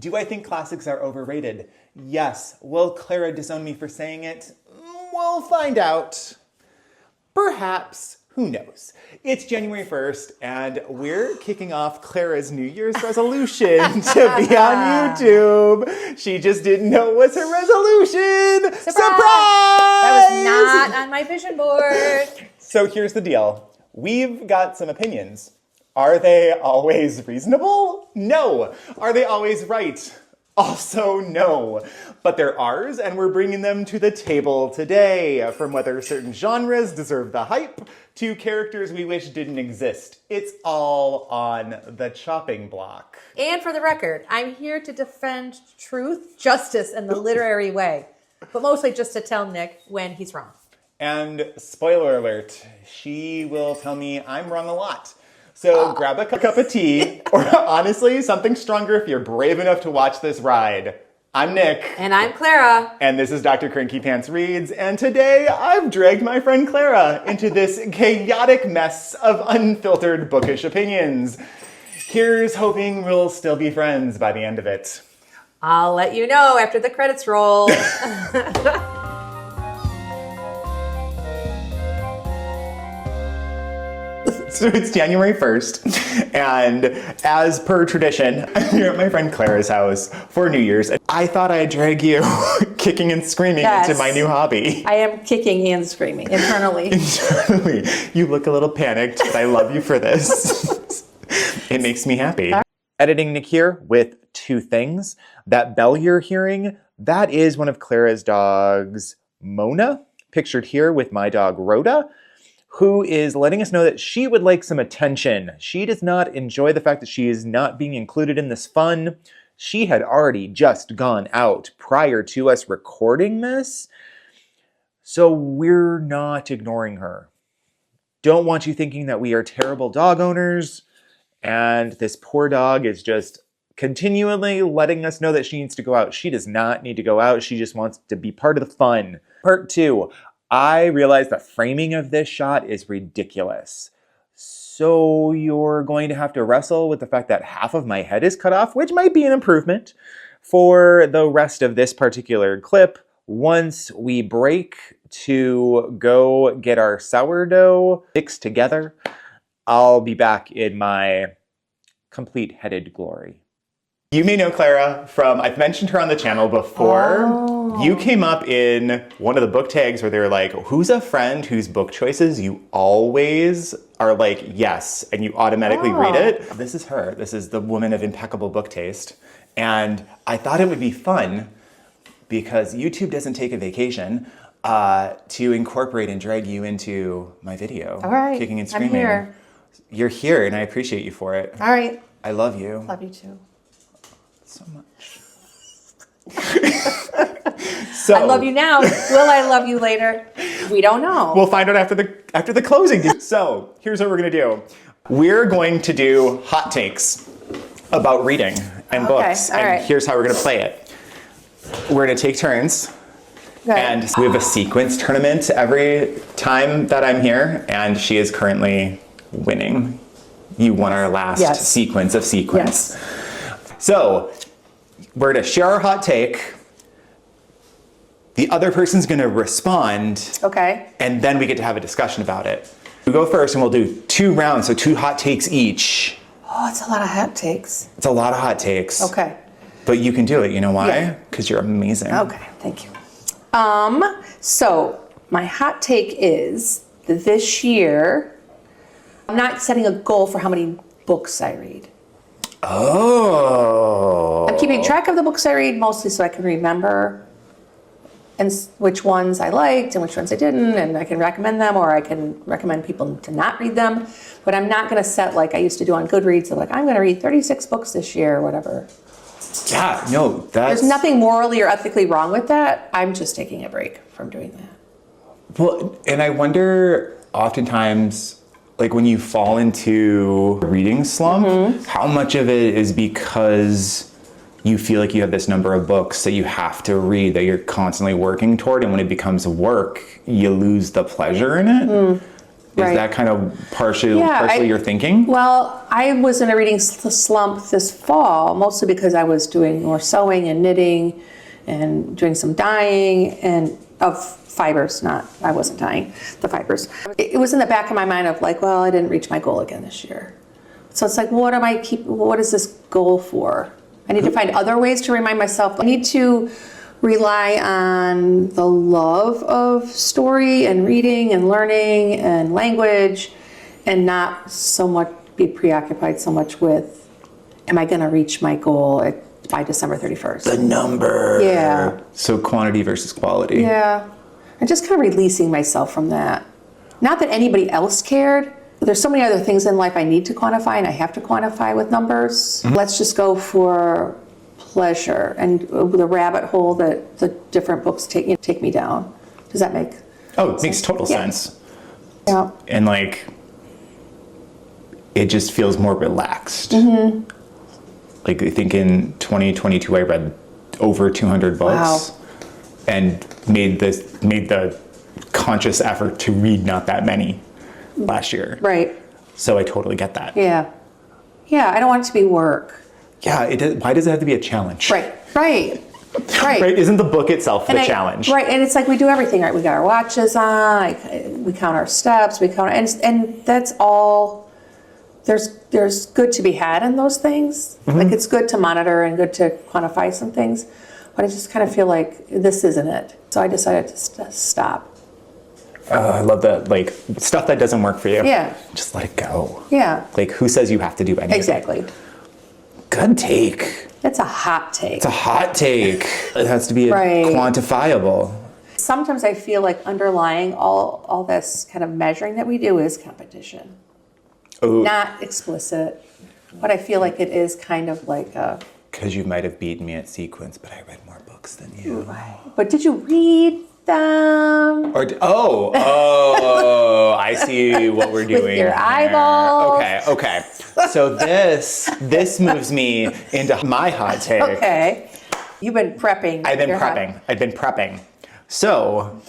Do I think classics are overrated? Yes. Will Clara disown me for saying it? We'll find out. Perhaps. Who knows? It's January 1st, and we're kicking off Clara's New Year's resolution to be on YouTube. She just didn't know it was her resolution. Surprise! That was not on my vision board. So here's the deal. We've got some opinions. Are they always reasonable? No. Are they always right? Also, no. But they're ours, and we're bringing them to the table today. From whether certain genres deserve the hype to characters we wish didn't exist. It's all on the chopping block. And for the record, I'm here to defend truth, justice, and the literary way. But mostly just to tell Nick when he's wrong. And spoiler alert, she will tell me I'm wrong a lot. So grab a cup of tea, or honestly, something stronger if you're brave enough to watch this ride. I'm Nick. And I'm Clara. And this is Dr. Cranky Pants Reads, and today I've dragged my friend Clara into this chaotic mess of unfiltered bookish opinions. Here's hoping we'll still be friends by the end of it. I'll let you know after the credits roll. So it's January 1st, and as per tradition, I'm here at my friend Clara's house for New Year's. I thought I'd drag you kicking and screaming into my new hobby. I am kicking and screaming internally. Internally. You look a little panicked, but I love you for this. It makes me happy. Editing Nick here with two things. That bell you're hearing, that is one of Clara's dogs, Mona, pictured here with my dog, Rhoda, who is letting us know that she would like some attention. She does not enjoy the fact that she is not being included in this fun. She had already just gone out prior to us recording this, so we're not ignoring her. Don't want you thinking that we are terrible dog owners, and this poor dog is just continually letting us know that she needs to go out. She does not need to go out. She just wants to be part of the fun. Part 2. I realize the framing of this shot is ridiculous. So you're going to have to wrestle with the fact that half of my head is cut off, which might be an improvement for the rest of this particular clip. Once we break to go get our sourdough fixed together, I'll be back in my complete headed glory. You may know Clara from, I've mentioned her on the channel before. Oh. You came up in one of the book tags where they were like, who's a friend whose book choices you always are like, yes, and you automatically read it? This is her. This is the woman of impeccable book taste. And I thought it would be fun, because YouTube doesn't take a vacation, to incorporate and drag you into my video. All right, kicking and screaming. I'm here. You're here, and I appreciate you for it. All right. I love you. Love you too. So much. So, I love you now. Will I love you later? We don't know. We'll find out after the closing. So here's what we're gonna do. We're going to do hot takes about reading and books. And here's how we're gonna play it. We're gonna take turns. Okay. And we have a sequence tournament every time that I'm here, and she is currently winning. You won our last sequence of sequence. Yes. So we're gonna share our hot take. The other person's gonna respond. Okay. And then we get to have a discussion about it. We go first and we'll do 2 rounds, so 2 hot takes each. Oh, it's a lot of hot takes. It's a lot of hot takes. Okay. But you can do it, you know why? Because you're amazing. Okay, thank you. So my hot take is that this year, I'm not setting a goal for how many books I read. Oh. I'm keeping track of the books I read mostly so I can remember and which ones I liked and which ones I didn't, and I can recommend them, or I can recommend people to not read them. But I'm not going to set, like I used to do on Goodreads, so like I'm going to read 36 books this year or whatever. Yeah, no, There's nothing morally or ethically wrong with that. I'm just taking a break from doing that. Well, and I wonder oftentimes, like when you fall into a reading slump, how much of it is because you feel like you have this number of books that you have to read, that you're constantly working toward, and when it becomes work, you lose the pleasure in it? Right. Is that kind of partially your thinking? Well, I was in a reading slump this fall, mostly because I was doing more sewing and knitting and doing some dyeing and of fibers, I wasn't dyeing, the fibers. It was in the back of my mind of like, well, I didn't reach my goal again this year. So it's like, what is this goal for? I need to find other ways to remind myself. I need to rely on the love of story and reading and learning and language, and not so much be preoccupied so much with, am I going to reach my goal by December 31st? The number. Yeah. So quantity versus quality. Yeah. And just kind of releasing myself from that. Not that anybody else cared. There's so many other things in life I need to quantify and I have to quantify with numbers. Mm-hmm. Let's just go for pleasure and the rabbit hole that the different books take me down. Does that make sense? Oh, it makes total sense. Yeah. And like, it just feels more relaxed. Mm-hmm. Like, I think in 2022, I read over 200 books. Wow. And made the conscious effort to read not that many last year. Right. So I totally get that. Yeah. Yeah, I don't want it to be work. Yeah, why does it have to be a challenge? Right. Isn't the book itself the challenge? Right, and it's like we do everything, right? We got our watches on, we count our steps, and that's all, there's good to be had in those things. Mm-hmm. Like it's good to monitor and good to quantify some things, but I just kind of feel like this isn't it. So I decided to stop. I love that, like, stuff that doesn't work for you. Yeah. Just let it go. Yeah. Like, who says you have to do anything? Exactly. Good take. It's a hot take. It's a hot take. It has to be quantifiable. Sometimes I feel like underlying all this kind of measuring that we do is competition. Ooh. Not explicit, but I feel like it is kind of like a... Because you might have beaten me at sequence, but I read more books than you. Right. But did you read them? I see what we're doing. With your here. eyeballs. Okay. So this moves me into my hot take. Okay. You've been prepping. I've been prepping. So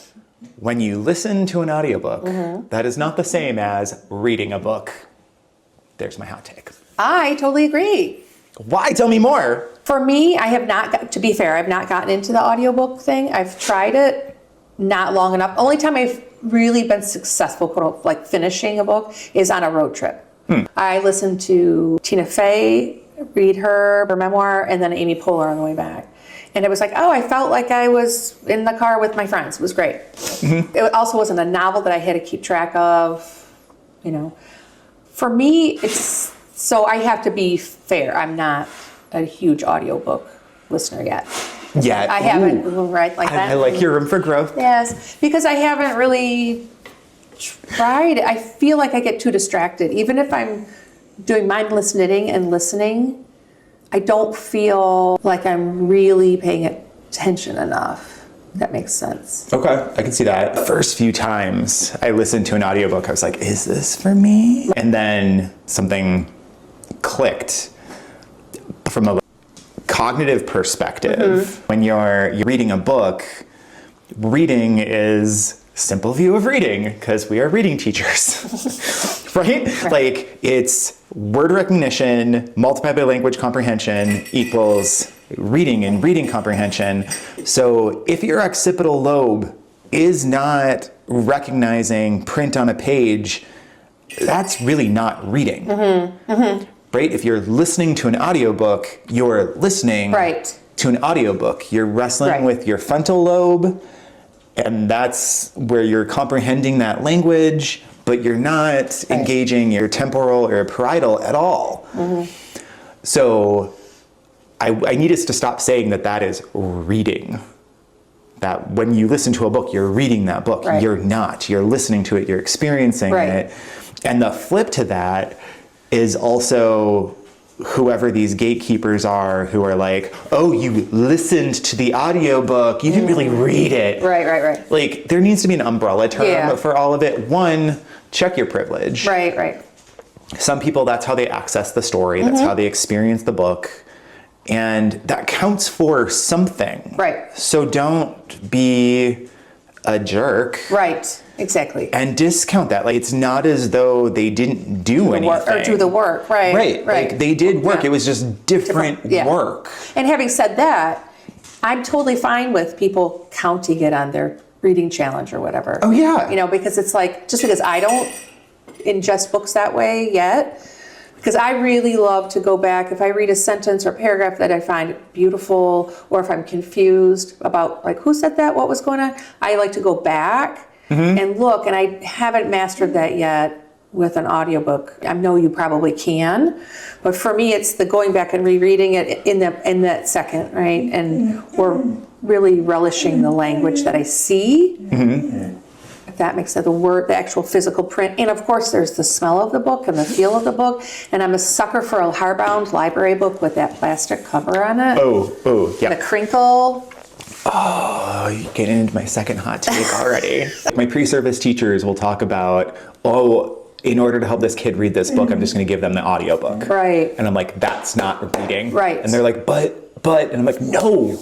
when you listen to an audiobook, mm-hmm. that is not the same as reading a book. There's my hot take. I totally agree. Why? Tell me more. For me, to be fair, I've not gotten into the audiobook thing. I've tried it, not long enough. Only time I've really been successful, like finishing a book, is on a road trip. I listened to Tina Fey read her memoir, and then Amy Poehler on the way back. And it was like, I felt like I was in the car with my friends. It was great. Mm-hmm. It also wasn't a novel that I had to keep track of, For me, so I have to be fair. I'm not a huge audiobook listener yet. Yeah. I haven't, right, like that. I like your room for growth. Yes, because I haven't really tried. I feel like I get too distracted. Even if I'm doing mindless knitting and listening, I don't feel like I'm really paying attention enough. That makes sense. Okay, I can see that. The first few times I listened to an audiobook, I was like, is this for me? And then something clicked from a cognitive perspective. Mm-hmm. When you're reading a book, reading is simple view of reading because we are reading teachers, right? Like it's word recognition multiplied by language comprehension equals reading and reading comprehension. So if your occipital lobe is not recognizing print on a page, that's really not reading. Mm-hmm. Mm-hmm. Right? If you're listening to an audiobook, you're listening to an audiobook. You're wrestling with your frontal lobe, and that's where you're comprehending that language, but you're not engaging your temporal or parietal at all. Mm-hmm. So I need us to stop saying that is reading. That when you listen to a book, you're reading that book. Right. You're not. You're listening to it. You're experiencing it. And the flip to that is also whoever these gatekeepers are who are like, oh, you listened to the audiobook, you didn't really read it. Right. Like, there needs to be an umbrella term for all of it. One, check your privilege. Right. Some people, that's how they access the story. That's how they experience the book. And that counts for something. Right. So don't be a jerk. Right. exactly. And discount that. Like, it's not as though they didn't do anything. Or do the work, right. Right. Like, they did work. Yeah. It was just different work. And having said that, I'm totally fine with people counting it on their reading challenge or whatever. Oh, yeah. You know, because it's like, just because I don't ingest books that way yet, because I really love to go back, if I read a sentence or paragraph that I find beautiful, or if I'm confused about, like, who said that, what was going on, I like to go back and look, and I haven't mastered that yet with an audiobook. I know you probably can, but for me, it's the going back and rereading it in that second, right? And or really relishing the language that I see. If that makes sense, the actual physical print. And of course, there's the smell of the book and the feel of the book. And I'm a sucker for a hardbound library book with that plastic cover on it. Oh, yeah. The crinkle. Oh, you're getting into my second hot take already. My pre-service teachers will talk about, in order to help this kid read this book, I'm just going to give them the audiobook. Right. And I'm like, that's not reading. Right. And they're like, but, and I'm like, no,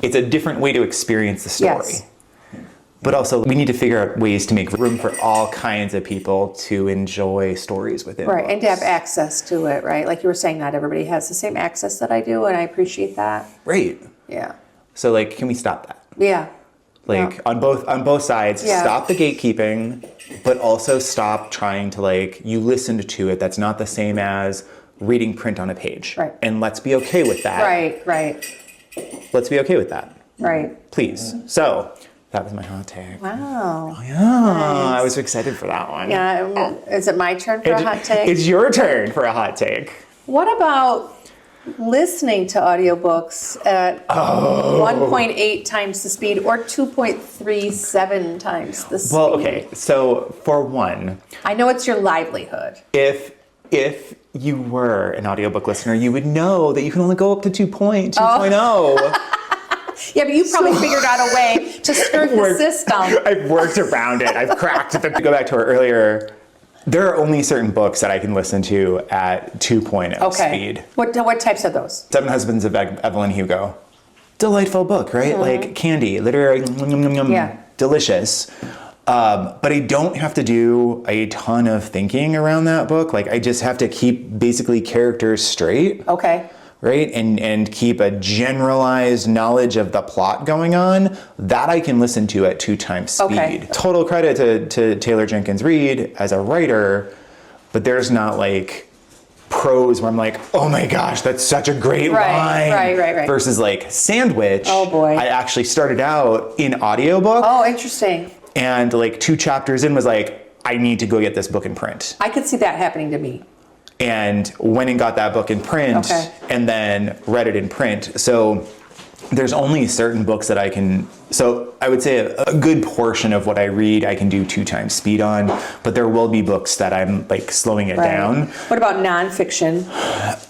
it's a different way to experience the story. Yes. But also, we need to figure out ways to make room for all kinds of people to enjoy stories within Right, books. and to have access to it, right? Like you were saying, not everybody has the same access that I do, and I appreciate that. Right. Yeah. So, like, can we stop that? Yeah. Like, Yeah. on both sides, Yeah. stop the gatekeeping, but also stop trying to, like, you listened to it. That's not the same as reading print on a page. Right. And let's be okay with that. Right. Let's be okay with that. Right. Please. So, that was my hot take. Wow. Oh, yeah. Nice. I was excited for that one. Yeah. Is it my turn for a hot take? It's your turn for a hot take. What about listening to audiobooks at 1.8 times the speed or 2.37 times the speed? Well, okay. So, for one, I know it's your livelihood. if you were an audiobook listener, you would know that you can only go up to 2.0. Yeah, but you probably figured out a way to skirt the system. I've worked around it. I've cracked it. To go back to our earlier, there are only certain books that I can listen to at 2.0 speed. What types are those? Seven Husbands of Evelyn Hugo. Delightful book, right? Like candy, literary, delicious. But I don't have to do a ton of thinking around that book. Like, I just have to keep basically characters straight. Okay. Right? And keep a generalized knowledge of the plot going on, that I can listen to at 2 times speed. Okay. Total credit to Taylor Jenkins Reid as a writer, but there's not like prose where I'm like, oh my gosh, that's such a great line. Right. Versus like Sandwich. Oh boy. I actually started out in audiobook. Oh, interesting. And like 2 chapters in was like, I need to go get this book in print. I could see that happening to me. And went and got that book in print and then read it in print. So there's only certain books that I can, so I would say a good portion of what I read I can do 2 times speed on, but there will be books that I'm like slowing it down. What about nonfiction?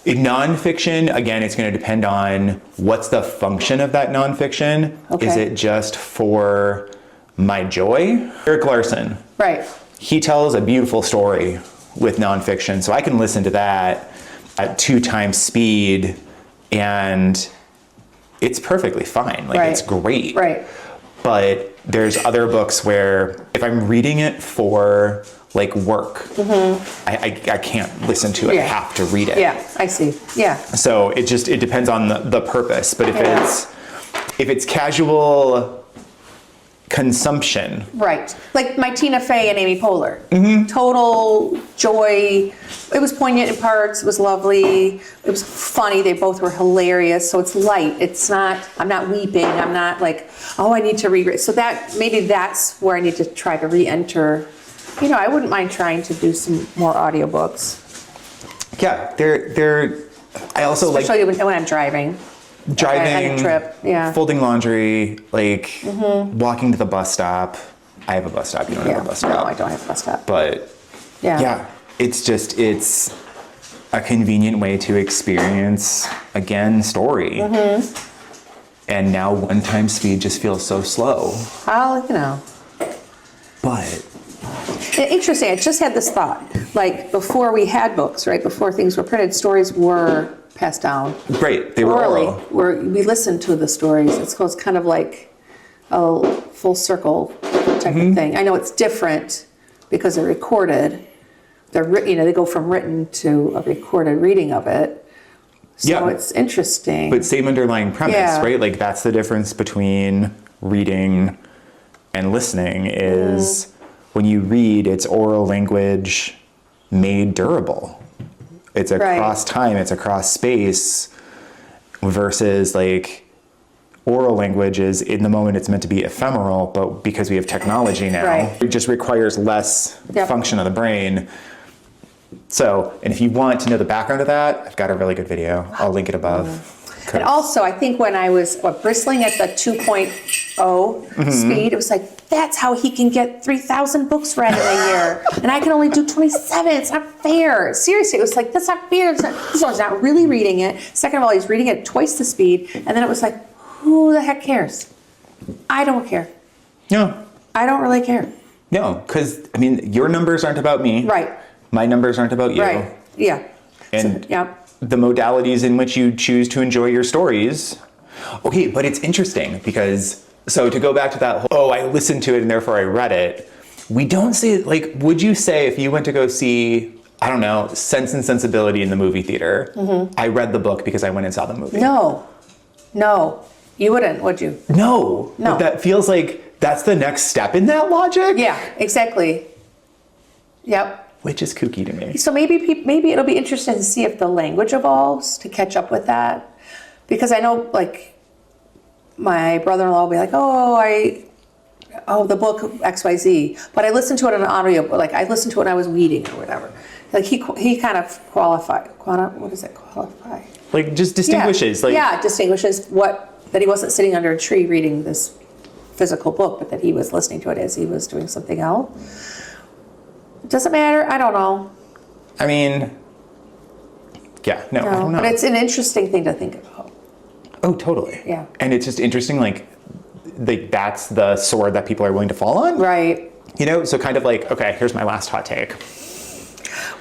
In nonfiction, again, it's going to depend on what's the function of that nonfiction. Okay. Is it just for my joy? Eric Larson. Right. He tells a beautiful story with nonfiction, so I can listen to that at 2 times speed, and it's perfectly fine. Like, it's great. Right. But there's other books where if I'm reading it for like work, I can't listen to it. I have to read it. Yeah, I see. Yeah. So it depends on the purpose. But if it's casual consumption. Right. Like my Tina Fey and Amy Poehler. Total joy. It was poignant in parts. It was lovely. It was funny. They both were hilarious. So it's light. It's not, I'm not weeping. I'm not like, oh, I need to read. So maybe that's where I need to try to re-enter. You know, I wouldn't mind trying to do some more audiobooks. Yeah, I also especially when I'm driving. Driving, on a trip, folding laundry, like walking to the bus stop. I have a bus stop. You don't have a bus stop. No, I don't have a bus stop. But it's a convenient way to experience, again, story. And now 1 time speed just feels so slow. Well, you know. But interesting. I just had this thought. Like before we had books, right? Before things were printed, stories were passed down. Right, they were orally. oral. We listened to the stories. It's kind of like a full circle type of thing. I know it's different because they're recorded. They go from written to a recorded reading of it. So it's interesting. But same underlying premise, right? Like that's the difference between reading and listening is when you read, it's oral language made durable. It's across time, it's across space, versus like oral language is in the moment it's meant to be ephemeral, but because we have technology now, it just requires less function of the brain. So, and if you want to know the background of that, I've got a really good video. I'll link it above. And also, I think when I was bristling at the 2.0 speed, it was like, that's how he can get 3,000 books read in a year. And I can only do 27. It's not fair. Seriously, it was like, that's not fair. This one's not really reading it. Second of all, he's reading it twice the speed. And then it was like, who the heck cares? I don't care. No. I don't really care. No, because, I mean, your numbers aren't about me. Right. My numbers aren't about you. Right. Yeah. And so, the modalities in which you choose to enjoy your stories. Okay, but it's interesting because, so to go back to that whole, I listened to it and therefore I read it. We don't say, like, would you say if you went to go see, I don't know, Sense and Sensibility in the movie theater, I read the book because I went and saw the movie? No. You wouldn't, would you? No. But that feels like that's the next step in that logic. Yeah, exactly. Yep. Which is kooky to me. So maybe it'll be interesting to see if the language evolves to catch up with that. Because I know, like, my brother-in-law will be like, the book XYZ. But I listened to it on an audio, like I listened to it when I was weeding or whatever. Like he kind of what does it qualify? Like just distinguishes. Distinguishes that he wasn't sitting under a tree reading this physical book, but that he was listening to it as he was doing something else. Does it matter? I don't know. I mean, I don't know. But it's an interesting thing to think about. Oh, totally. Yeah. And it's just interesting, like that's the sword that people are willing to fall on. Right. You know, so kind of like, okay, here's my last hot take.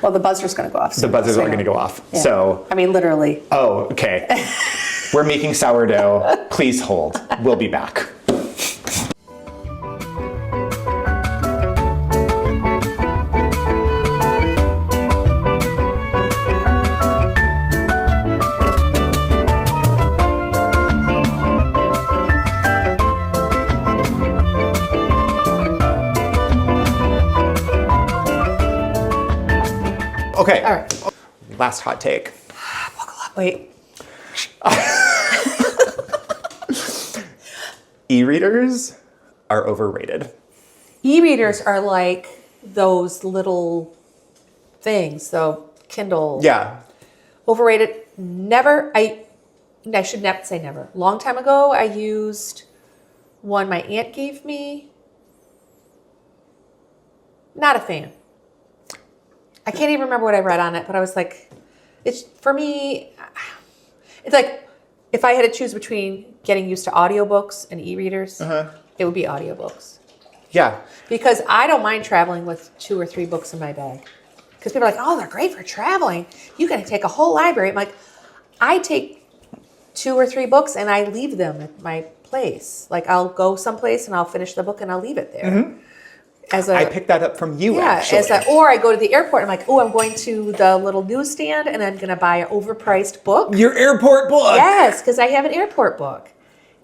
Well, the buzzer's going to go off soon. The buzzers are going to go off. Yeah. So. I mean, literally. Oh, okay. We're making sourdough. Please hold. We'll be back. Okay. All right. Last hot take. Buckle up. Wait. E-readers are overrated. E-readers are like those little things, so Kindle. Yeah. Overrated. I should never say never. Long time ago, I used one my aunt gave me. Not a fan. I can't even remember what I read on it, but I was like, it's like if I had to choose between getting used to audiobooks and e-readers, it would be audiobooks. Yeah. Because I don't mind traveling with 2 or 3 books in my bag. Because people are like, oh, they're great for traveling. You can take a whole library. I'm like, I take 2 or 3 books and I leave them at my place. Like I'll go someplace and I'll finish the book and I'll leave it there. Mm-hmm. I picked that up from you, actually. Or I go to the airport and I'm like, I'm going to the little newsstand and I'm going to buy an overpriced book. Your airport book. Yes, because I have an airport book.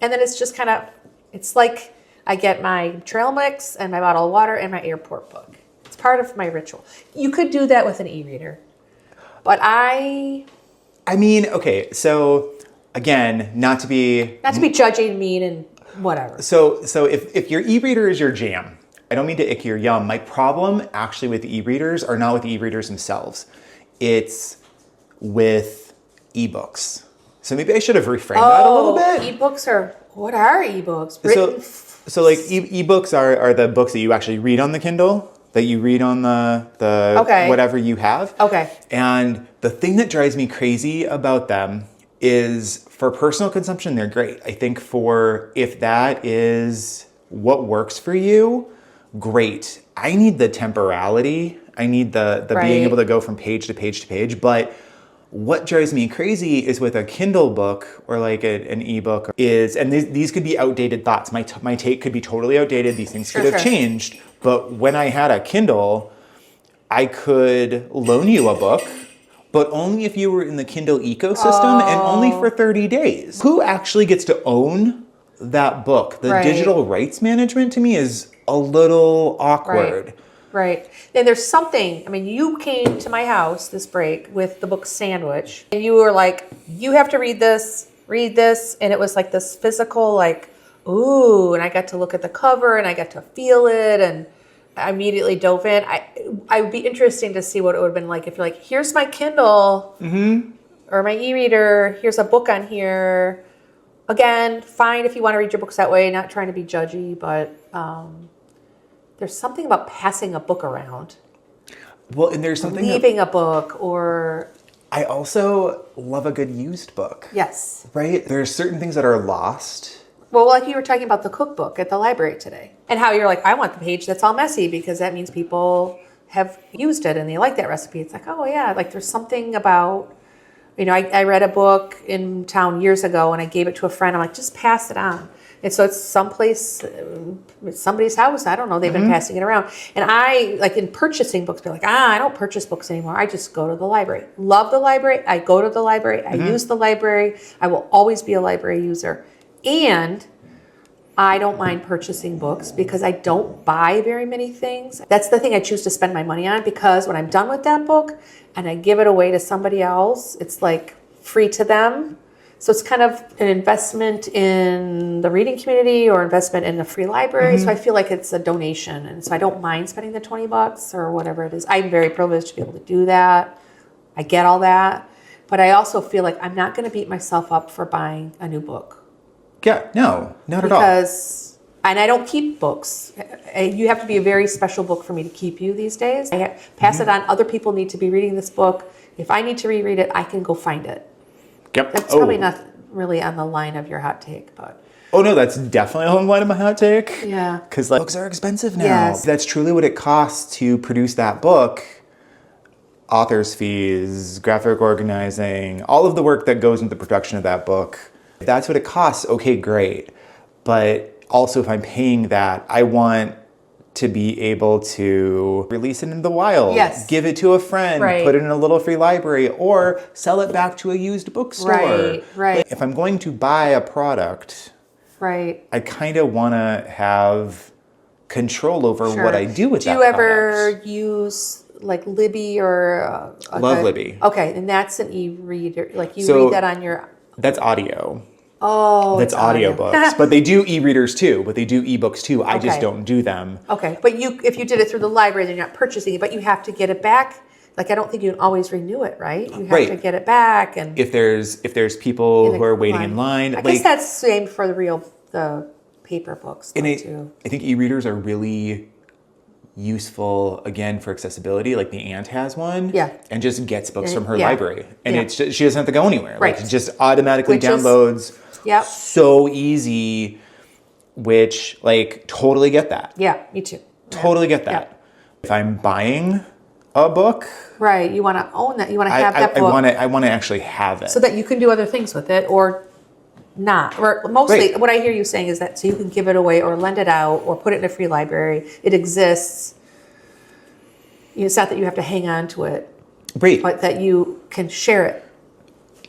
And then it's just kind of, it's like I get my trail mix and my bottle of water and my airport book. It's part of my ritual. You could do that with an e-reader. But I mean, okay, so again, not to be judging, mean, and whatever. So if your e-reader is your jam, I don't mean to ick your yum. My problem actually with e-readers are not with the e-readers themselves. It's with ebooks. So maybe I should have reframed that a little bit. What are ebooks? So like ebooks are the books that you actually read on the Kindle, that you read on the whatever you have. Okay. And the thing that drives me crazy about them is for personal consumption, they're great. I think if that is what works for you, great. I need the temporality. I need the being able to go from page to page to page. But What drives me crazy is with a Kindle book or like an ebook is, and these could be outdated thoughts. My take could be totally outdated. These things could have changed. But when I had a Kindle, I could loan you a book, but only if you were in the Kindle ecosystem and only for 30 days. Who actually gets to own that book? The digital rights management to me is a little awkward. Right. And there's something, I mean, you came to my house this break with the book Sandwich, and you were like, you have to read this. And it was like this physical, like, ooh, and I got to look at the cover and I got to feel it, and I immediately dove in. I would be interesting to see what it would have been like if you're like, here's my Kindle or my e-reader, here's a book on here. Again, fine if you want to read your books that way, not trying to be judgy, but there's something about passing a book around. Well, and there's something leaving a book, or I also love a good used book. Yes. Right? There's certain things that are lost. Well, like you were talking about the cookbook at the library today, and how you're like, I want the page that's all messy because that means people have used it and they like that recipe. It's like, oh yeah, like there's something about, you know, I read a book in town years ago and I gave it to a friend. I'm like, just pass it on. And so it's someplace, it's somebody's house. I don't know. They've been passing it around. And I, like in purchasing books, they're like, I don't purchase books anymore. I just go to the library. Love the library. I go to the library. I use the library. I will always be a library user. And I don't mind purchasing books because I don't buy very many things. That's the thing I choose to spend my money on, because when I'm done with that book and I give it away to somebody else, it's like free to them. So it's kind of an investment in the reading community or investment in the free library. So I feel like it's a donation. And so I don't mind spending the $20 or whatever it is. I'm very privileged to be able to do that. I get all that. But I also feel like I'm not going to beat myself up for buying a new book. Yeah, no, not at all. Because, and I don't keep books. You have to be a very special book for me to keep you these days. I pass it on. Other people need to be reading this book. If I need to reread it, I can go find it. Yep. That's probably not really on the line of your hot take, but. Oh no, that's definitely on the line of my hot take. Yeah. Because like, books are expensive now. Yes. That's truly what it costs to produce that book. Author's fees, graphic organizing, all of the work that goes into the production of that book. If that's what it costs, okay, great. But also if I'm paying that, I want to be able to release it in the wild, give it to a friend, put it in a little free library, or sell it back to a used bookstore. Right. If I'm going to buy a product, I kind of want to have control over what I do with that product. Do you ever use like Libby or... Love Libby. Okay, and that's an e-reader. Like you read that on your... That's audio. Oh, that's audiobooks. But they do e-readers too, but they do ebooks too. I just don't do them. Okay, but if you did it through the library, then you're not purchasing it, but you have to get it back. Like, I don't think you can always renew it, right? You have to get it back. And if there's people who are waiting in line. I guess that's the same for the paper books too. I think e-readers are really useful, again, for accessibility. Like the aunt has one and just gets books from her library. And she doesn't have to go anywhere. Like it just automatically downloads. So easy, which like totally get that. Yeah, me too. Totally get that. If I'm buying a book, you want to own that. You want to have that book. I want to actually have it so that you can do other things with it, or not. Or mostly, what I hear you saying is that so you can give it away or lend it out or put it in a free library. It exists. It's not that you have to hang on to it, but that you can share it.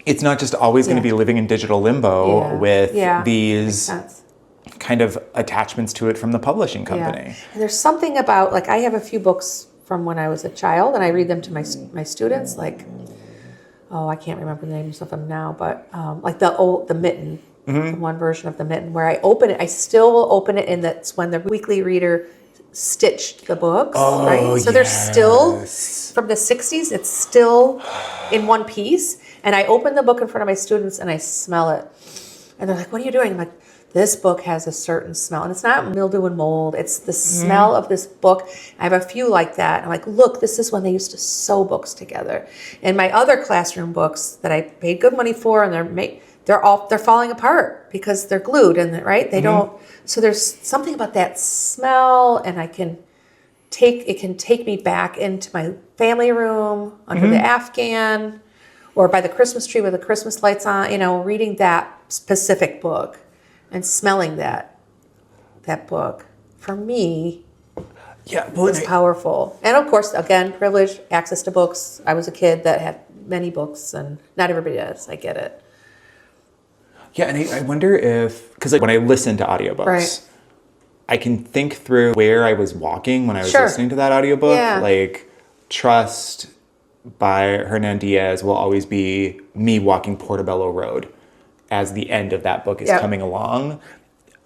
It's not just always going to be living in digital limbo with these kind of attachments to it from the publishing company. And there's something about, like, I have a few books from when I was a child, and I read them to my students, like, I can't remember the names of them now, but like the Mitten, the one version of the Mitten, where I open it, I still will open it, and that's when the weekly reader stitched the books, right? So they're still, from the 60s, it's still in one piece. And I open the book in front of my students and I smell it. And they're like, what are you doing? I'm like, this book has a certain smell. And it's not mildew and mold. It's the smell of this book. I have a few like that. I'm like, look, this is when they used to sew books together. And my other classroom books that I paid good money for, and they're falling apart because they're glued, and they don't. So there's something about that smell, and it can take me back into my family room under the Afghan, or by the Christmas tree with the Christmas lights on, reading that specific book and smelling that book, for me, was powerful. And of course, again, privilege, access to books. I was a kid that had many books, and not everybody does. I get it. Yeah, and I wonder if, because when I listen to audiobooks, right. I can think through where I was walking when I was sure. listening to that audiobook. Yeah. Like, Trust by Hernan Diaz will always be me walking Portobello Road as the end of that book is coming along.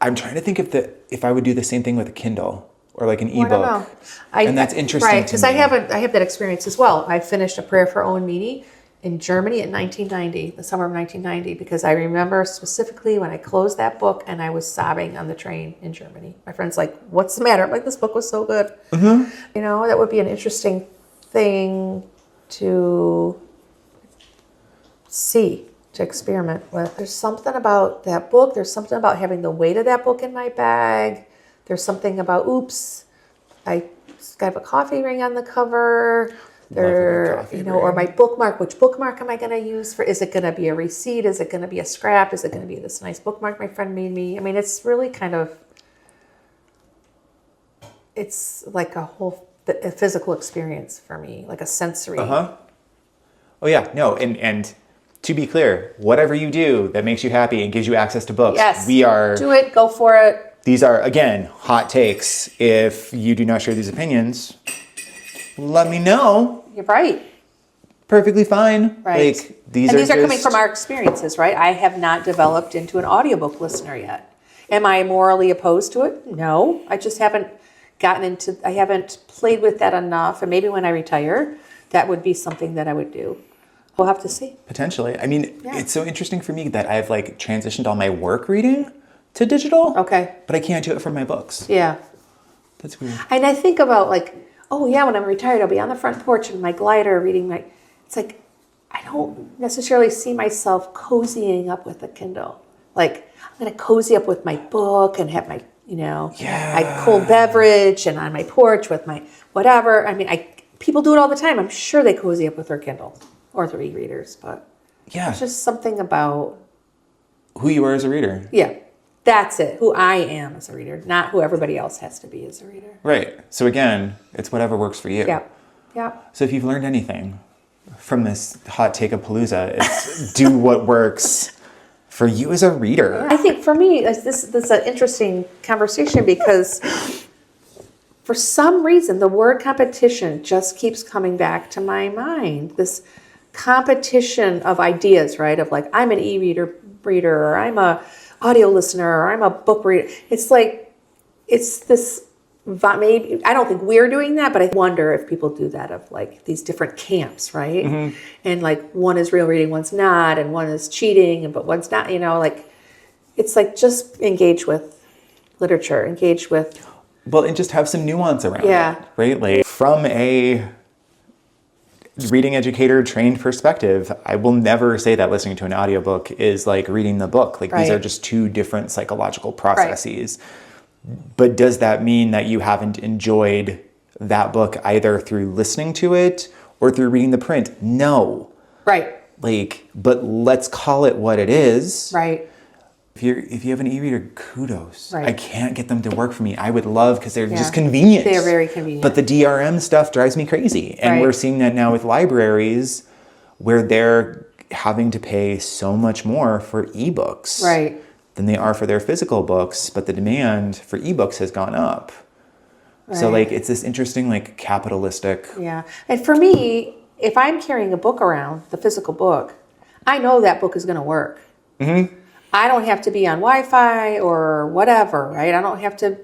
I'm trying to think if I would do the same thing with a Kindle or like an ebook. And that's interesting. Right, because I have that experience as well. I finished A Prayer for Owen Meany in Germany in 1990, the summer of 1990, because I remember specifically when I closed that book and I was sobbing on the train in Germany. My friend's like, "What's the matter?" I'm like, "This book was so good." Mm-hmm. That would be an interesting thing to see, to experiment with. There's something about that book. There's something about having the weight of that book in my bag. There's something about, oops, I have a coffee ring on the cover. Or my bookmark. Which bookmark am I going to use for? Is it going to be a receipt? Is it going to be a scrap? Is it going to be this nice bookmark my friend made me? I mean, it's really kind of, it's like a physical experience for me, like a sensory. Oh yeah, no, and to be clear, whatever you do that makes you happy and gives you access to books, yes, do it, go for it. These are, again, hot takes. If you do not share these opinions, let me know. You're right. Perfectly fine. Right. Like, these are coming from our experiences, right? I have not developed into an audiobook listener yet. Am I morally opposed to it? No. I just haven't I haven't played with that enough. And maybe when I retire, that would be something that I would do. We'll have to see. Potentially. I mean, It's so interesting for me that I've transitioned all my work reading to digital. Okay. But I can't do it from my books. Yeah. That's weird. And I think about when I'm retired, I'll be on the front porch in my glider reading it's like, I don't necessarily see myself cozying up with a Kindle. Like, I'm going to cozy up with my book and have my, my cold beverage and on my porch with my whatever. I mean, people do it all the time. I'm sure they cozy up with their Kindle or their e-readers, but it's just something about who you are as a reader. Yeah. That's it. Who I am as a reader, not who everybody else has to be as a reader. Right. So again, it's whatever works for you. Yeah. Yeah. So if you've learned anything from this hot take of Palooza, it's do what works for you as a reader. I think for me, this is an interesting conversation because for some reason, the word competition just keeps coming back to my mind. This competition of ideas, right? Of I'm an e-reader, or I'm a audio listener, or I'm a book reader. It's this, maybe, I don't think we're doing that, but I wonder if people do that of these different camps, right? Mm-hmm. And one is real reading, one's not, and one is cheating, but one's not, it's just engage with literature, engage with. Well, and just have some nuance around it, right? From a reading educator trained perspective, I will never say that listening to an audiobook is like reading the book. These are just two different psychological processes. Right. But does that mean that you haven't enjoyed that book either through listening to it or through reading the print? No. Right. But let's call it what it is. Right. If you have an e-reader, kudos. Right. I can't get them to work for me. I would love, because they're just convenient. They're very convenient. But the DRM stuff drives me crazy. And we're seeing that now with libraries where they're having to pay so much more for ebooks than they are for their physical books, but the demand for ebooks has gone up. Right. So it's this interesting capitalistic. Yeah. And for me, if I'm carrying a book around, the physical book, I know that book is going to work. Mm-hmm. I don't have to be on Wi-Fi or whatever, right? I don't have to,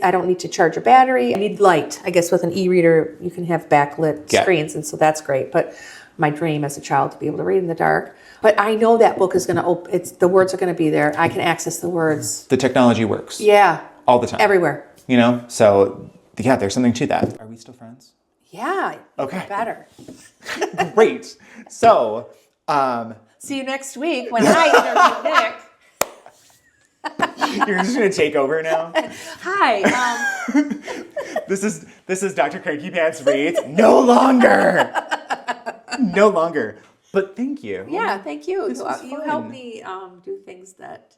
I don't need to charge a battery. I need light. I guess with an e-reader, you can have backlit screens, and so that's great. But my dream as a child to be able to read in the dark. But I know that book is going to the words are going to be there. I can access the words. The technology works. Yeah. All the time. Everywhere. So there's something to that. Are we still friends? Yeah. Okay. Better. Great. So, see you next week when I interview Nick. You're just going to take over now? Hi. This is Dr. Cranky Pants Reads. No longer. No longer. But thank you. Yeah, thank you. This was You fun. helped me do things that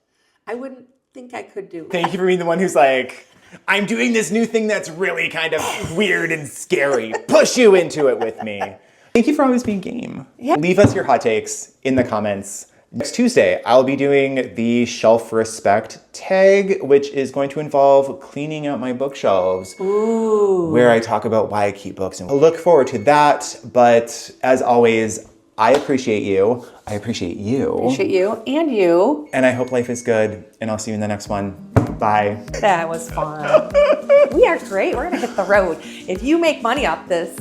I wouldn't think I could do. Thank you for being the one who's like, I'm doing this new thing that's really kind of weird and scary. Push you into it with me. Thank you for always being game. Yeah. Leave us your hot takes in the comments. Next Tuesday, I'll be doing the Shelf Respect tag, which is going to involve cleaning out my bookshelves. Ooh. Where I talk about why I keep books. And I look forward to that. But as always, I appreciate you. I appreciate you. Appreciate you and you. And I hope life is good. And I'll see you in the next one. Bye. That was fun. We are great. We're going to hit the road. If you make money off this,